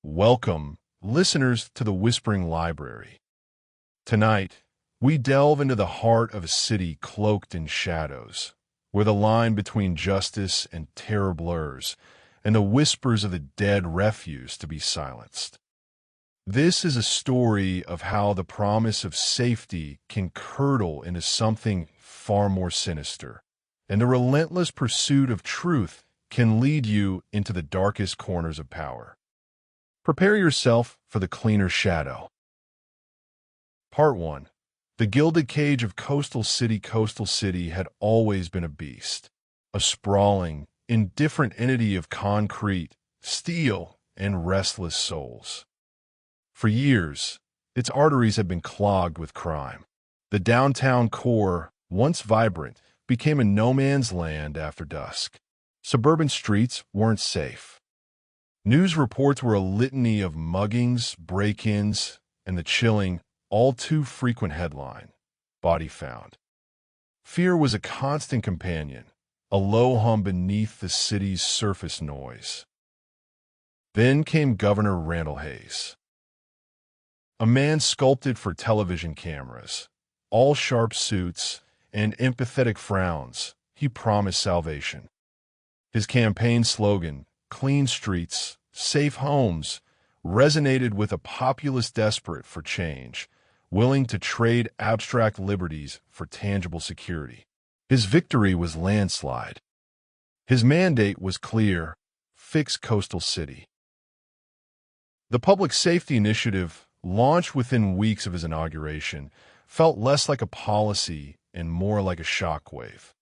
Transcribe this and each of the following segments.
Welcome, listeners, to the Whispering Library. Tonight, we delve into the heart of a city cloaked in shadows, where the line between justice and terror blurs, and the whispers of the dead refuse to be silenced. This is a story of how the promise of safety can curdle into something far more sinister, and the relentless pursuit of truth can lead you into the darkest corners of power. Prepare yourself for the cleaner shadow. Part 1. The Gilded Cage of Coastal City. Coastal City had always been a beast, a sprawling, indifferent entity of concrete, steel, and restless souls. For years, its arteries had been clogged with crime. The downtown core, once vibrant, became a no-man's land after dusk. Suburban streets weren't safe. News reports were a litany of muggings, break-ins, and the chilling, all-too-frequent headline, "Body Found." Fear was a constant companion, a low hum beneath the city's surface noise. Then came Governor Randall Hayes, a man sculpted for television cameras. All sharp suits and empathetic frowns, he promised salvation. His campaign slogan, "Clean streets, safe homes," resonated with a populace desperate for change, willing to trade abstract liberties for tangible security. His victory was landslide. His mandate was clear: fix Coastal City. The Public Safety Initiative, launched within weeks of his inauguration, felt less like a policy and more like a shockwave.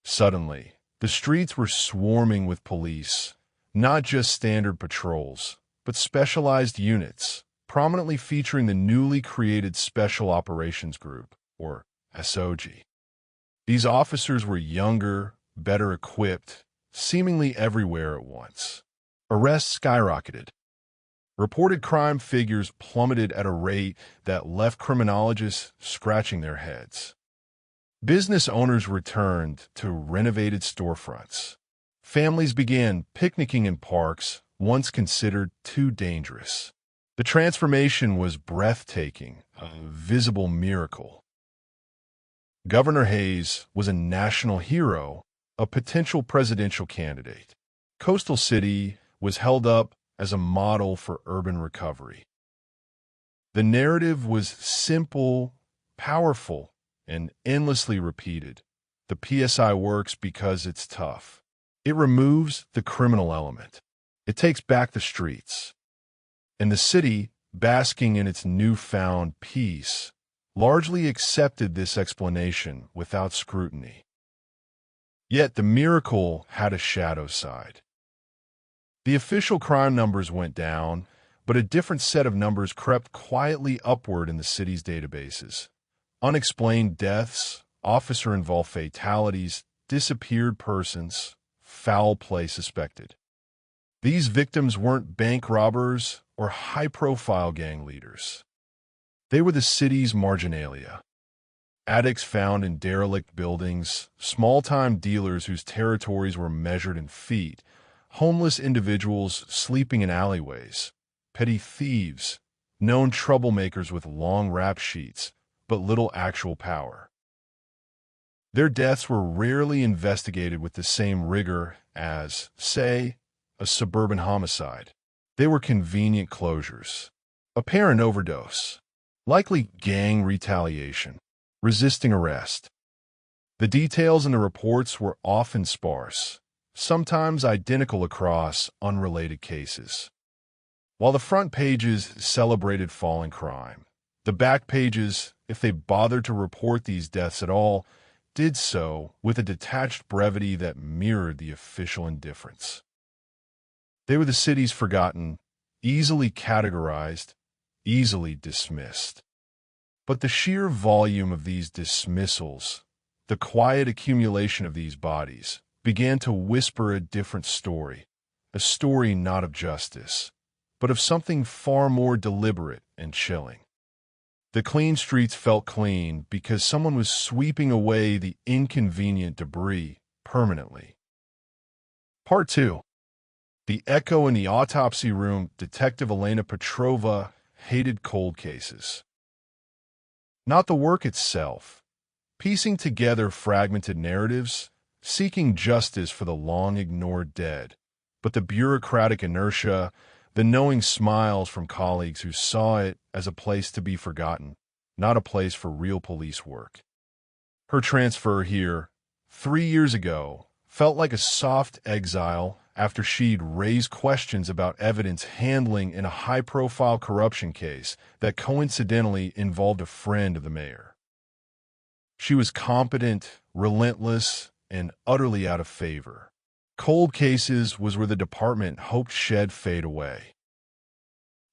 Suddenly, the streets were swarming with police, not just standard patrols, but specialized units, prominently featuring the newly created Special Operations Group, or SOG. These officers were younger, better equipped, seemingly everywhere at once. Arrests skyrocketed. Reported crime figures plummeted at a rate that left criminologists scratching their heads. Business owners returned to renovated storefronts. Families began picnicking in parks once considered too dangerous. The transformation was breathtaking, a visible miracle. Governor Hayes was a national hero, a potential presidential candidate. Coastal City was held up as a model for urban recovery. The narrative was simple, powerful, and endlessly repeated. The PSI works because it's tough. It removes the criminal element. It takes back the streets. And the city, basking in its newfound peace, largely accepted this explanation without scrutiny. Yet the miracle had a shadow side. The official crime numbers went down, but a different set of numbers crept quietly upward in the city's databases. Unexplained deaths, officer-involved fatalities, disappeared persons, foul play suspected. These victims weren't bank robbers or high-profile gang leaders. They were the city's marginalia. Addicts found in derelict buildings, small-time dealers whose territories were measured in feet, homeless individuals sleeping in alleyways, petty thieves, known troublemakers with long rap sheets, but little actual power. Their deaths were rarely investigated with the same rigor as, say, a suburban homicide. They were convenient closures. Apparent overdose. Likely gang retaliation. Resisting arrest. The details in the reports were often sparse, sometimes identical across unrelated cases. While the front pages celebrated falling crime, the back pages, if they bothered to report these deaths at all, did so with a detached brevity that mirrored the official indifference. They were the city's forgotten, easily categorized, easily dismissed. But the sheer volume of these dismissals, the quiet accumulation of these bodies, began to whisper a different story, a story not of justice, but of something far more deliberate and chilling. The clean streets felt clean because someone was sweeping away the inconvenient debris permanently. Part 2. The echo in the autopsy room, Detective Elena Petrova hated cold cases. Not the work itself. Piecing together fragmented narratives, seeking justice for the long-ignored dead, but the bureaucratic inertia, the knowing smiles from colleagues who saw it as a place to be forgotten, not a place for real police work. Her transfer here, 3 years ago, felt like a soft exile after she'd raised questions about evidence handling in a high-profile corruption case that coincidentally involved a friend of the mayor. She was competent, relentless, and utterly out of favor. Cold cases was where the department hoped she'd fade away.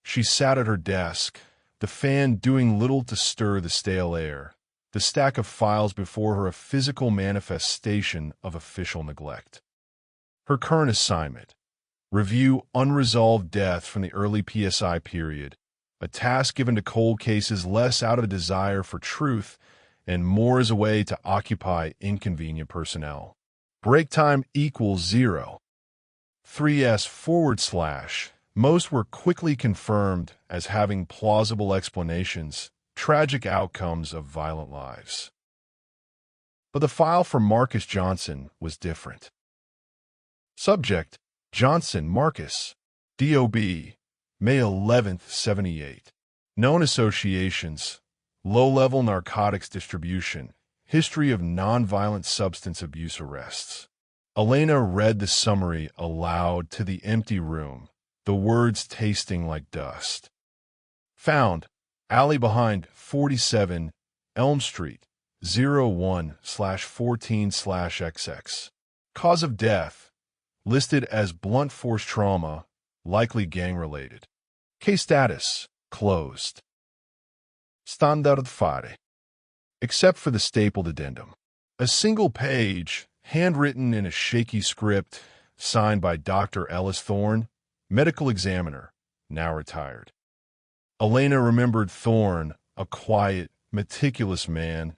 She sat at her desk, the fan doing little to stir the stale air, the stack of files before her a physical manifestation of official neglect. Her current assignment: review unresolved death from the early PSI period, a task given to cold cases less out of a desire for truth and more as a way to occupy inconvenient personnel. Break time equals 0. 3S/. Most were quickly confirmed as having plausible explanations, tragic outcomes of violent lives. But the file for Marcus Johnson was different. Subject: Johnson Marcus, DOB, May 11th, 78. Known associations: low-level narcotics distribution, history of nonviolent substance abuse arrests. Elena read the summary aloud to the empty room, the words tasting like dust. Found: alley behind 47 Elm Street, 01/14/XX. Cause of death: listed as blunt force trauma, likely gang-related. Case status: closed. Standard fare. Except for the stapled addendum. A single page, handwritten in a shaky script, signed by Dr. Ellis Thorne, medical examiner, now retired. Elena remembered Thorne, a quiet, meticulous man,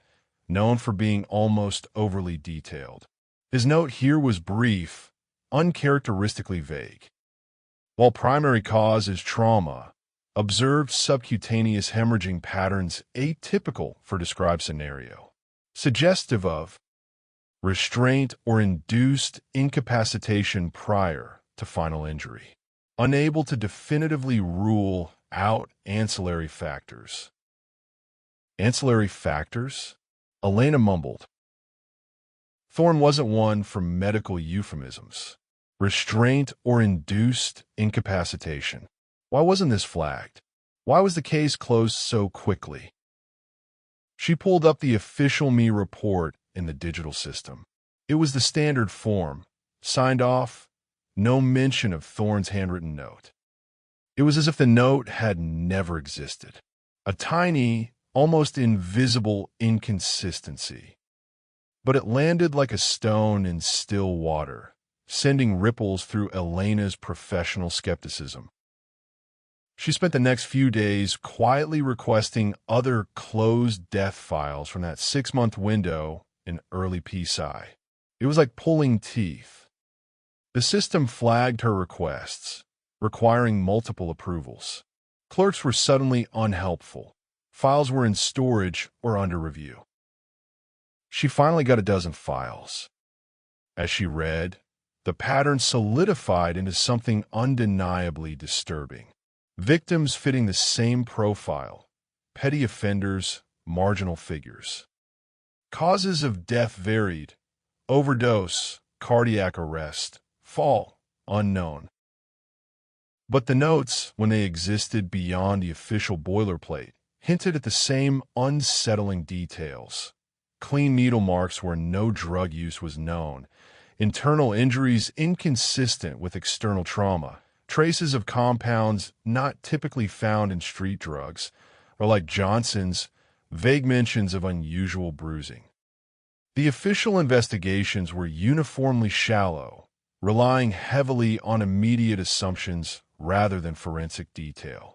known for being almost overly detailed. His note here was brief, uncharacteristically vague. While primary cause is trauma, observed subcutaneous hemorrhaging patterns atypical for described scenario, suggestive of restraint or induced incapacitation prior to final injury. Unable to definitively rule out ancillary factors. Ancillary factors? Elena mumbled. Thorne wasn't one for medical euphemisms. Restraint or induced incapacitation. Why wasn't this flagged? Why was the case closed so quickly? She pulled up the official Me report in the digital system. It was the standard form, signed off, no mention of Thorne's handwritten note. It was as if the note had never existed. A tiny, almost invisible inconsistency. But it landed like a stone in still water, sending ripples through Elena's professional skepticism. She spent the next few days quietly requesting other closed death files from that 6-month window in early PSI. It was like pulling teeth. The system flagged her requests, requiring multiple approvals. Clerks were suddenly unhelpful. Files were in storage or under review. She finally got a dozen files. As she read, the pattern solidified into something undeniably disturbing. Victims fitting the same profile, petty offenders, marginal figures. Causes of death varied: overdose, cardiac arrest, fall, unknown. But the notes, when they existed beyond the official boilerplate, hinted at the same unsettling details. Clean needle marks where no drug use was known, internal injuries inconsistent with external trauma, traces of compounds not typically found in street drugs, or like Johnson's, vague mentions of unusual bruising. The official investigations were uniformly shallow, relying heavily on immediate assumptions rather than forensic detail.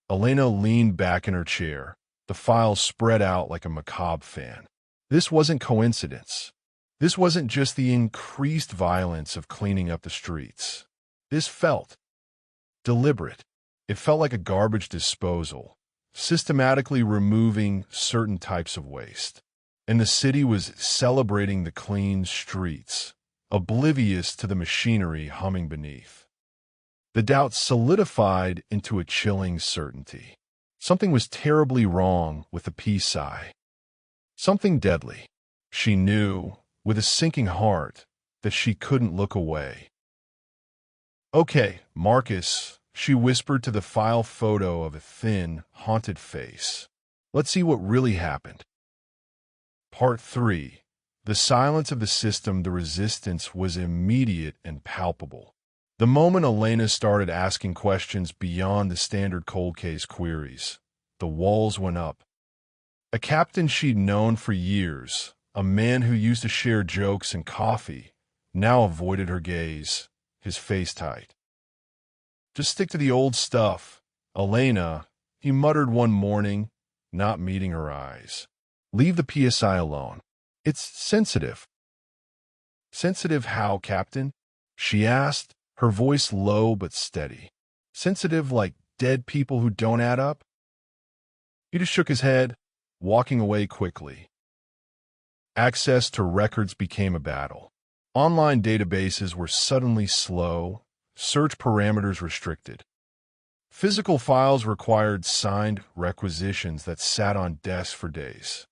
Elena leaned back in her chair, the files spread out like a macabre fan. This wasn't coincidence. This wasn't just the increased violence of cleaning up the streets. This felt deliberate. It felt like a garbage disposal, systematically removing certain types of waste. And the city was celebrating the clean streets, oblivious to the machinery humming beneath. The doubt solidified into a chilling certainty. Something was terribly wrong with the peace sigh. Something deadly. She knew, with a sinking heart, that she couldn't look away. "Okay, Marcus," she whispered to the file photo of a thin, haunted face. "Let's see what really happened." Part 3. The silence of the system, the resistance was immediate and palpable. The moment Elena started asking questions beyond the standard cold case queries, the walls went up. A captain she'd known for years, a man who used to share jokes and coffee, now avoided her gaze, his face tight. "Just stick to the old stuff, Elena," he muttered one morning, not meeting her eyes. "Leave the PSI alone. It's sensitive." "Sensitive how, Captain?" she asked, her voice low but steady. "Sensitive like dead people who don't add up?" He just shook his head, walking away quickly. Access to records became a battle. Online databases were suddenly slow, search parameters restricted. Physical files required signed requisitions that sat on desks for days.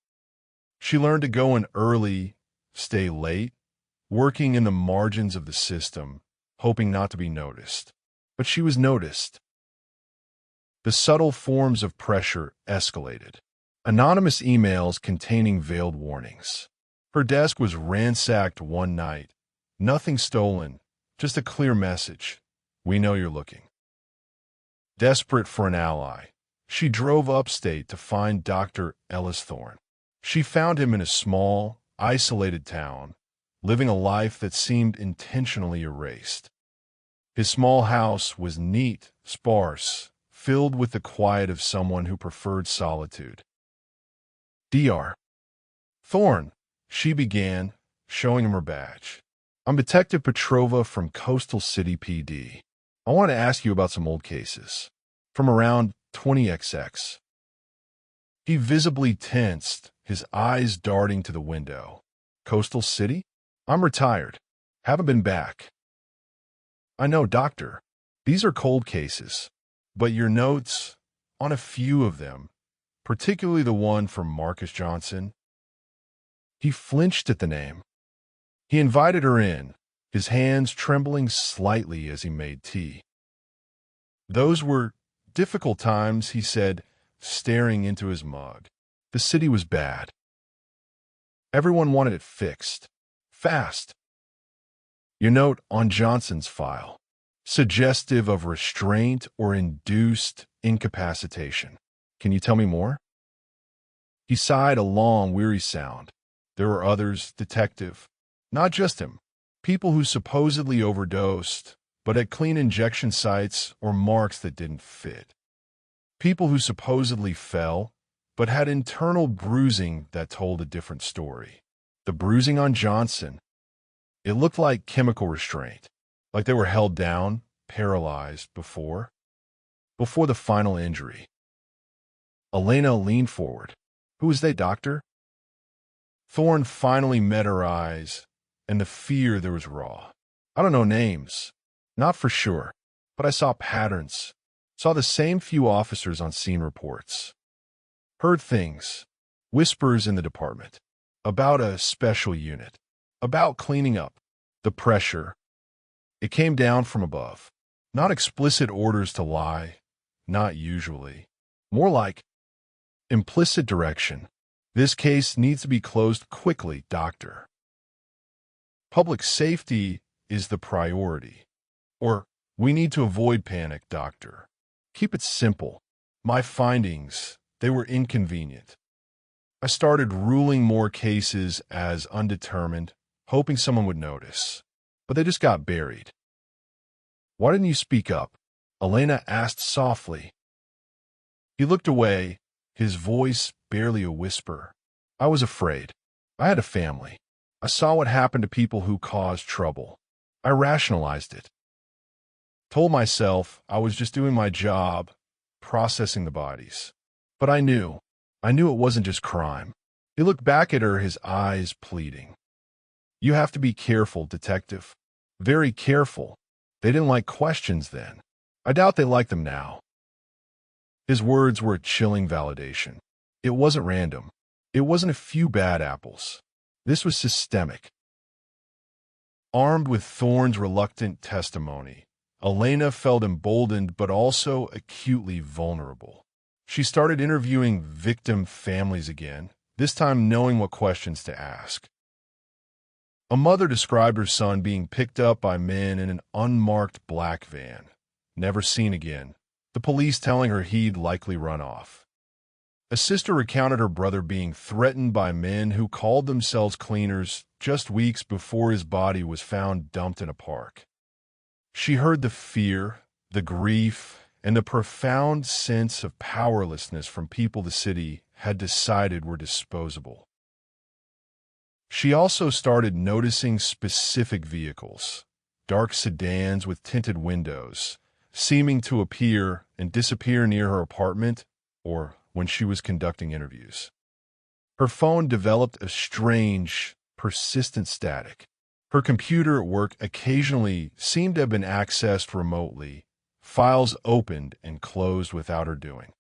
She learned to go in early, stay late, working in the margins of the system, hoping not to be noticed. But she was noticed. The subtle forms of pressure escalated. Anonymous emails containing veiled warnings. Her desk was ransacked one night. Nothing stolen, just a clear message. "We know you're looking." Desperate for an ally, she drove upstate to find Dr. Ellis Thorne. She found him in a small, isolated town, living a life that seemed intentionally erased. His small house was neat, sparse, filled with the quiet of someone who preferred solitude. "Dr. Thorne," she began, showing him her badge. "I'm Detective Petrova from Coastal City PD. I want to ask you about some old cases, from around 20XX. He visibly tensed, his eyes darting to the window. "Coastal City? I'm retired. Haven't been back." "I know, Doctor. These are cold cases. But your notes, on a few of them, particularly the one from Marcus Johnson." He flinched at the name. He invited her in, his hands trembling slightly as he made tea. "Those were difficult times," he said, staring into his mug. "The city was bad. Everyone wanted it fixed. Fast." Your note on Johnson's file, suggestive of restraint or induced incapacitation. Can you tell me more?" He sighed a long, weary sound. "There were others, Detective. Not just him. People who supposedly overdosed, but had clean injection sites or marks that didn't fit. People who supposedly fell, but had internal bruising that told a different story. The bruising on Johnson, it looked like chemical restraint, like they were held down, paralyzed before the final injury." Elena leaned forward. "Who is they, Doctor?" Thorne finally met her eyes, and the fear there was raw. "I don't know names. Not for sure. But I saw patterns. Saw the same few officers on scene reports. Heard things. Whispers in the department. About a special unit. About cleaning up. The pressure. It came down from above. Not explicit orders to lie. Not usually. More like implicit direction. This case needs to be closed quickly, Doctor. Public safety is the priority. Or, we need to avoid panic, Doctor. Keep it simple. My findings, they were inconvenient. I started ruling more cases as undetermined, hoping someone would notice. But they just got buried." "Why didn't you speak up?" Elena asked softly. He looked away, his voice barely a whisper. "I was afraid. I had a family. I saw what happened to people who caused trouble. I rationalized it. Told myself I was just doing my job, processing the bodies. But I knew it wasn't just crime. He looked back at her, his eyes pleading. You have to be careful, detective. Very careful. They didn't like questions then. I doubt they like them now. His words were a chilling validation. It wasn't random. It wasn't a few bad apples. This was systemic. Armed with Thorne's reluctant testimony, Elena felt emboldened but also acutely vulnerable. She started interviewing victim families again, this time knowing what questions to ask. A mother described her son being picked up by men in an unmarked black van, never seen again, the police telling her he'd likely run off. A sister recounted her brother being threatened by men who called themselves cleaners just weeks before his body was found dumped in a park. She heard the fear, the grief, and the profound sense of powerlessness from people the city had decided were disposable. She also started noticing specific vehicles, dark sedans with tinted windows, seeming to appear and disappear near her apartment or when she was conducting interviews. Her phone developed a strange, persistent static. Her computer at work occasionally seemed to have been accessed remotely, files opened and closed without her doing.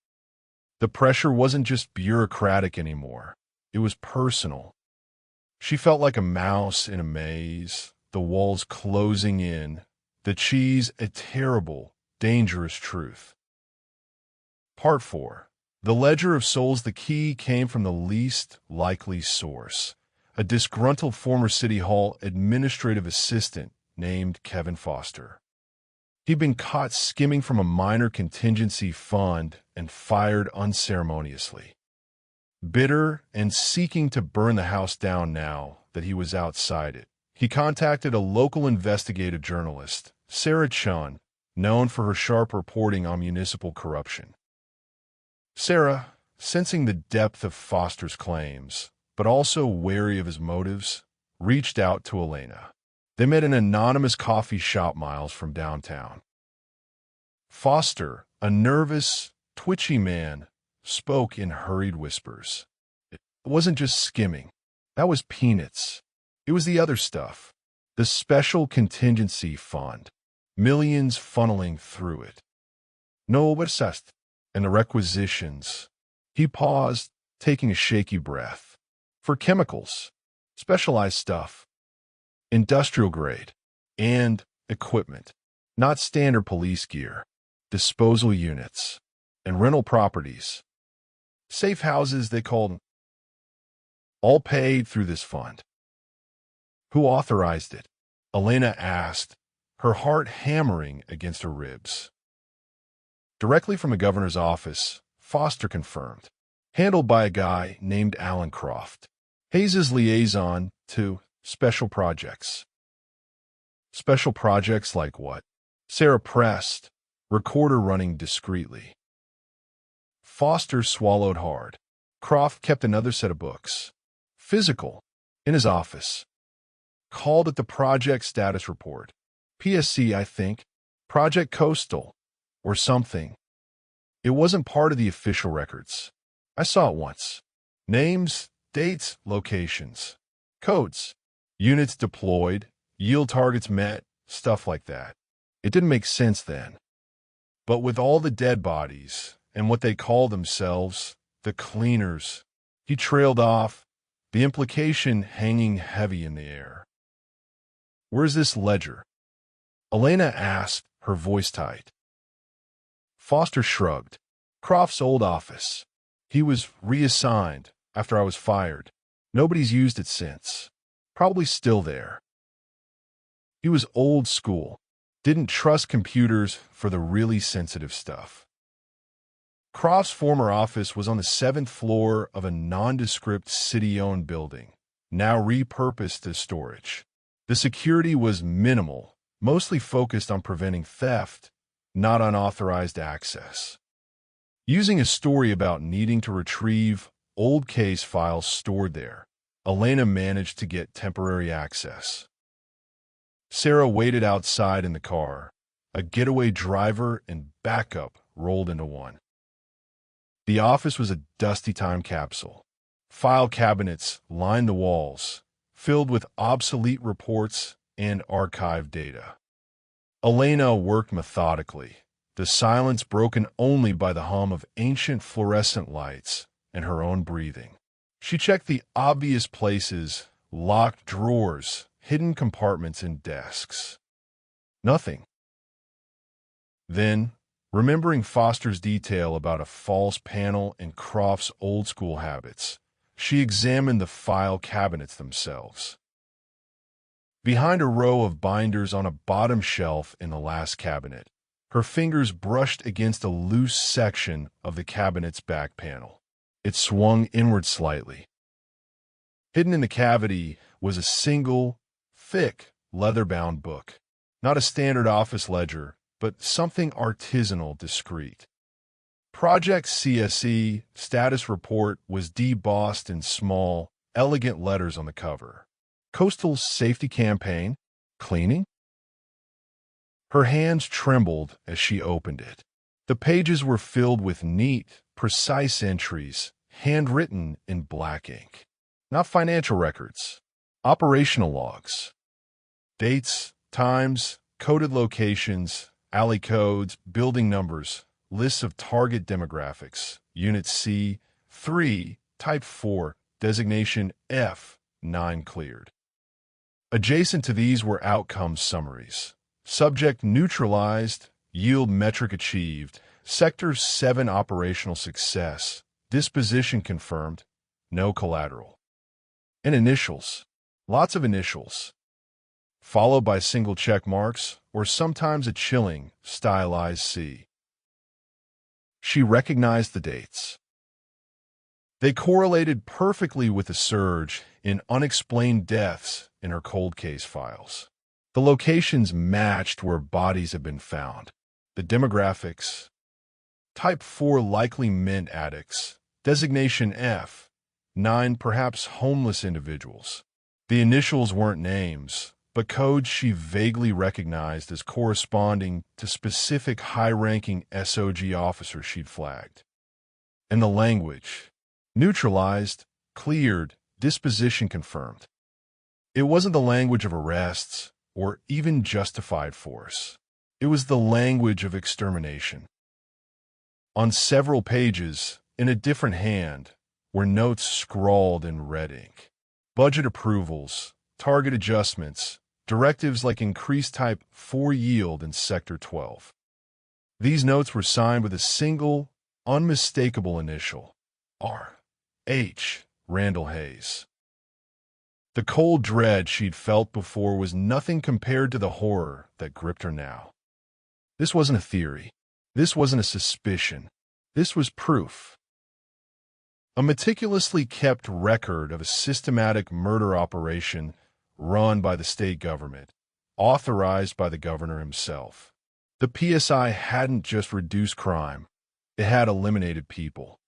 The pressure wasn't just bureaucratic anymore. It was personal. She felt like a mouse in a maze, the walls closing in, the cheese a terrible, dangerous truth. Part 4. The Ledger of Souls. The key came from the least likely source, a disgruntled former City Hall administrative assistant named Kevin Foster. He'd been caught skimming from a minor contingency fund and fired unceremoniously. Bitter and seeking to burn the house down now that he was outside it, he contacted a local investigative journalist, Sarah Chun, known for her sharp reporting on municipal corruption. Sarah, sensing the depth of Foster's claims, but also wary of his motives, reached out to Elena. They met in an anonymous coffee shop miles from downtown. Foster, a nervous, twitchy man, spoke in hurried whispers. It wasn't just skimming. That was peanuts. It was the other stuff. The special contingency fund. Millions funneling through it. No versast. And the requisitions. He paused, taking a shaky breath. For chemicals. Specialized stuff. Industrial grade. And equipment. Not standard police gear. Disposal units. And rental properties. Safe houses, they called them. All paid through this fund. Who authorized it? Elena asked, her heart hammering against her ribs. Directly from the governor's office, Foster confirmed. Handled by a guy named Alan Croft, Hayes' liaison to special projects. Special projects like what? Sarah pressed, recorder running discreetly. Foster swallowed hard. Croft kept another set of books. Physical, in his office. Called it the Project Status Report. PSC, I think. Project Coastal. Or something. It wasn't part of the official records. I saw it once. Names, dates, locations. Codes. Units deployed. Yield targets met. Stuff like that. It didn't make sense then. But with all the dead bodies, and what they call themselves, the cleaners, he trailed off, the implication hanging heavy in the air. Where's this ledger? Elena asked, her voice tight. Foster shrugged. Croft's old office. He was reassigned after I was fired. Nobody's used it since. Probably still there. He was old school. Didn't trust computers for the really sensitive stuff. Croft's former office was on the 7th floor of a nondescript city-owned building, now repurposed as storage. The security was minimal, mostly focused on preventing theft, not unauthorized access. Using a story about needing to retrieve old case files stored there, Elena managed to get temporary access. Sarah waited outside in the car. A getaway driver and backup rolled into one. The office was a dusty time capsule. File cabinets lined the walls, filled with obsolete reports and archived data. Elena worked methodically, the silence broken only by the hum of ancient fluorescent lights and her own breathing. She checked the obvious places, locked drawers, hidden compartments and desks. Nothing. Then, remembering Foster's detail about a false panel and Croft's old-school habits, she examined the file cabinets themselves. Behind a row of binders on a bottom shelf in the last cabinet, her fingers brushed against a loose section of the cabinet's back panel. It swung inward slightly. Hidden in the cavity was a single, thick, leather-bound book. Not a standard office ledger, but something artisanal discreet. Project CSE status report was debossed in small, elegant letters on the cover. Coastal Safety Campaign? Cleaning? Her hands trembled as she opened it. The pages were filled with neat, precise entries, handwritten in black ink. Not financial records, operational logs. Dates, times, coded locations, alley codes, building numbers, lists of target demographics, Unit C, 3, Type 4, Designation F, 9 cleared. Adjacent to these were outcome summaries. Subject neutralized, yield metric achieved, Sector 7 operational success, disposition confirmed, no collateral. And initials. Lots of initials. Followed by single check marks, or sometimes a chilling, stylized C. She recognized the dates. They correlated perfectly with the surge in unexplained deaths in her cold case files. The locations matched where bodies had been found. The demographics. Type 4 likely meant addicts. Designation F. 9 perhaps homeless individuals. The initials weren't names, but codes she vaguely recognized as corresponding to specific high-ranking SOG officers she'd flagged. And the language. Neutralized, cleared, disposition confirmed. It wasn't the language of arrests or even justified force. It was the language of extermination. On several pages, in a different hand, were notes scrawled in red ink. Budget approvals, target adjustments, directives like increased Type 4 yield in Sector 12. These notes were signed with a single, unmistakable initial. R.H. Randall Hayes. The cold dread she'd felt before was nothing compared to the horror that gripped her now. This wasn't a theory. This wasn't a suspicion. This was proof. A meticulously kept record of a systematic murder operation run by the state government, authorized by the governor himself. The PSI hadn't just reduced crime, it had eliminated people.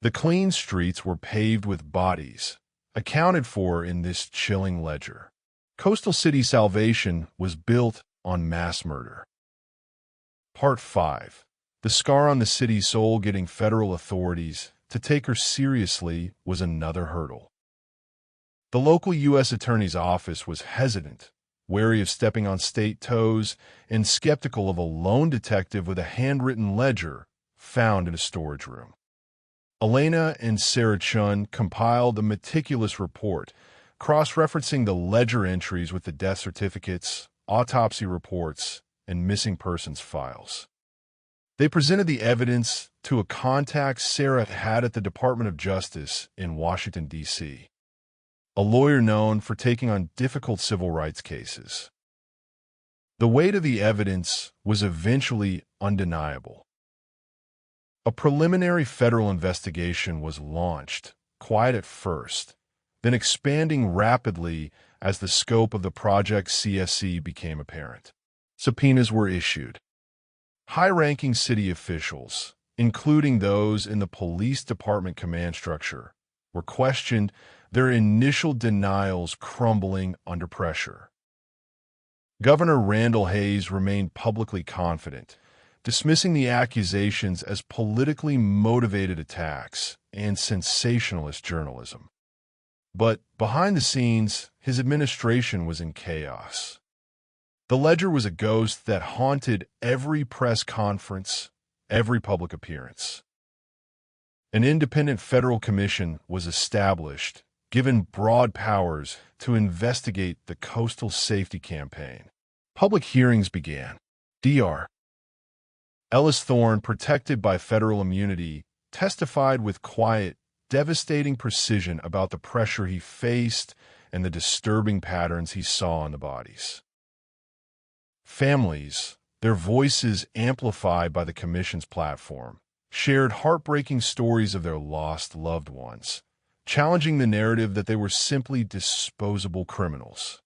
The clean streets were paved with bodies, accounted for in this chilling ledger. Coastal City Salvation was built on mass murder. Part 5. The scar on the city's soul. Getting federal authorities to take her seriously was another hurdle. The local U.S. Attorney's Office was hesitant, wary of stepping on state toes, and skeptical of a lone detective with a handwritten ledger found in a storage room. Elena and Sarah Chun compiled a meticulous report, cross-referencing the ledger entries with the death certificates, autopsy reports, and missing persons files. They presented the evidence to a contact Sarah had at the Department of Justice in Washington, D.C., a lawyer known for taking on difficult civil rights cases. The weight of the evidence was eventually undeniable. A preliminary federal investigation was launched, quiet at first, then expanding rapidly as the scope of the Project CSE became apparent. Subpoenas were issued. High-ranking city officials, including those in the police department command structure, were questioned their initial denials crumbling under pressure. Governor Randall Hayes remained publicly confident, dismissing the accusations as politically motivated attacks and sensationalist journalism. But behind the scenes, his administration was in chaos. The Ledger was a ghost that haunted every press conference, every public appearance. An independent federal commission was established, given broad powers to investigate the coastal safety campaign. Public hearings began. Dr. Ellis Thorne, protected by federal immunity, testified with quiet, devastating precision about the pressure he faced and the disturbing patterns he saw in the bodies. Families, their voices amplified by the commission's platform, shared heartbreaking stories of their lost loved ones, challenging the narrative that they were simply disposable criminals.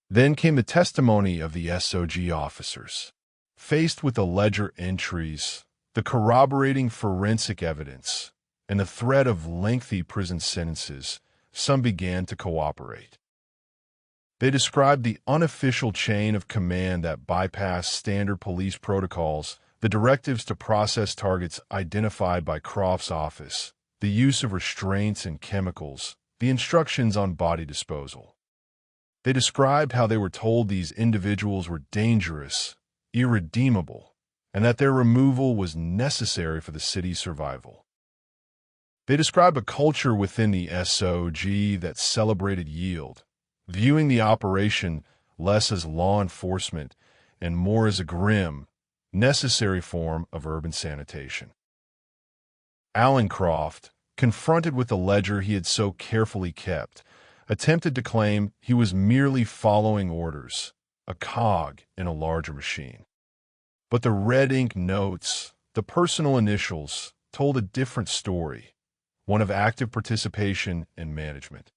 Then came the testimony of the SOG officers. Faced with the Ledger entries, the corroborating forensic evidence, and the threat of lengthy prison sentences, some began to cooperate. They described the unofficial chain of command that bypassed standard police protocols, the directives to process targets identified by Croft's office, the use of restraints and chemicals, the instructions on body disposal. They described how they were told these individuals were dangerous, irredeemable, and that their removal was necessary for the city's survival. They described a culture within the SOG that celebrated yield, viewing the operation less as law enforcement and more as a grim, necessary form of urban sanitation. Alan Croft, confronted with the ledger he had so carefully kept, attempted to claim he was merely following orders, a cog in a larger machine. But the red ink notes, the personal initials, told a different story, one of active participation and management.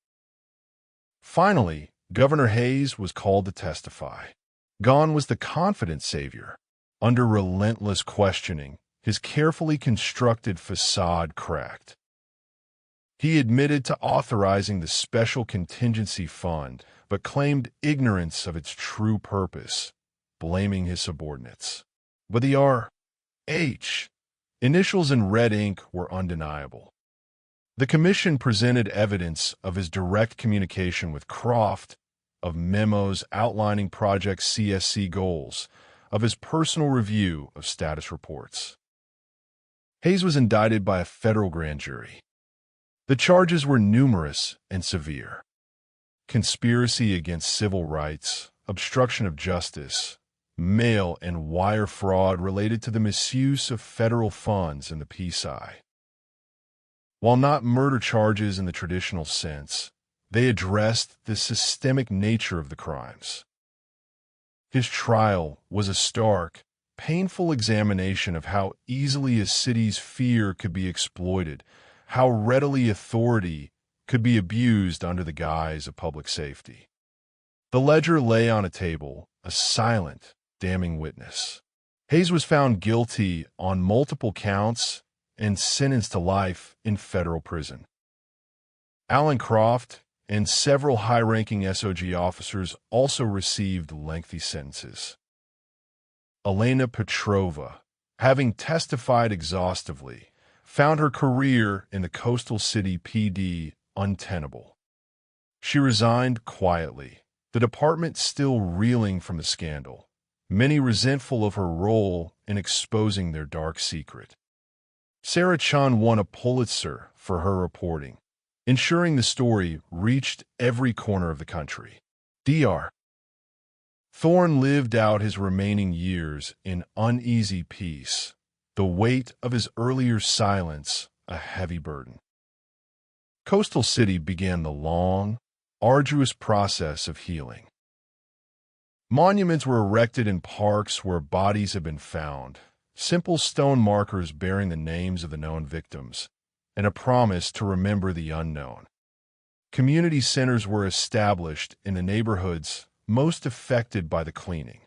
Finally, Governor Hayes was called to testify. Gone was the confident savior. Under relentless questioning, his carefully constructed facade cracked. He admitted to authorizing the Special Contingency Fund, but claimed ignorance of its true purpose, blaming his subordinates. But the R.H. initials in red ink were undeniable. The commission presented evidence of his direct communication with Croft, of memos outlining Project CSC goals, of his personal review of status reports. Hayes was indicted by a federal grand jury. The charges were numerous and severe: conspiracy against civil rights, obstruction of justice, mail and wire fraud related to the misuse of federal funds in the PSI. While not murder charges in the traditional sense, they addressed the systemic nature of the crimes. His trial was a stark, painful examination of how easily a city's fear could be exploited, how readily authority could be abused under the guise of public safety. The ledger lay on a table, a silent, damning witness. Hayes was found guilty on multiple counts and sentenced to life in federal prison. Alan Croft and several high-ranking SOG officers also received lengthy sentences. Elena Petrova, having testified exhaustively, found her career in the coastal city PD untenable. She resigned quietly, the department still reeling from the scandal, many resentful of her role in exposing their dark secret. Sarah Chun won a Pulitzer for her reporting, ensuring the story reached every corner of the country. Dr. Thorne lived out his remaining years in uneasy peace, the weight of his earlier silence a heavy burden. Coastal City began the long, arduous process of healing. Monuments were erected in parks where bodies had been found, simple stone markers bearing the names of the known victims, and a promise to remember the unknown. Community centers were established in the neighborhoods most affected by the cleaning.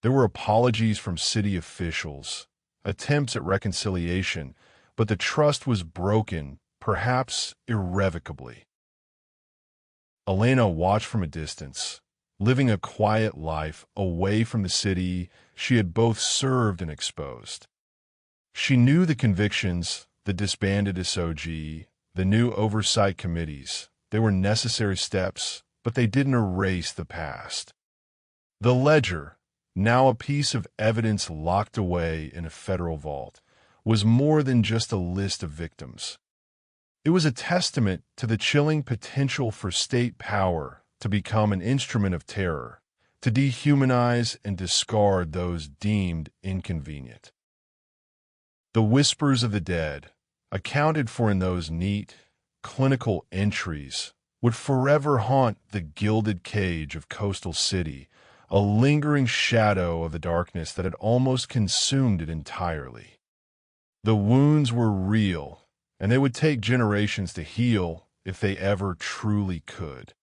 There were apologies from city officials, attempts at reconciliation, but the trust was broken, perhaps irrevocably. Elena watched from a distance, living a quiet life away from the city she had both served and exposed. She knew the convictions, the disbanded SOG, the new oversight committees. They were necessary steps, but they didn't erase the past. The ledger, now a piece of evidence locked away in a federal vault, was more than just a list of victims. It was a testament to the chilling potential for state power to become an instrument of terror, to dehumanize and discard those deemed inconvenient. The whispers of the dead, accounted for in those neat, clinical entries, would forever haunt the gilded cage of Coastal City, a lingering shadow of the darkness that had almost consumed it entirely. The wounds were real, and they would take generations to heal if they ever truly could.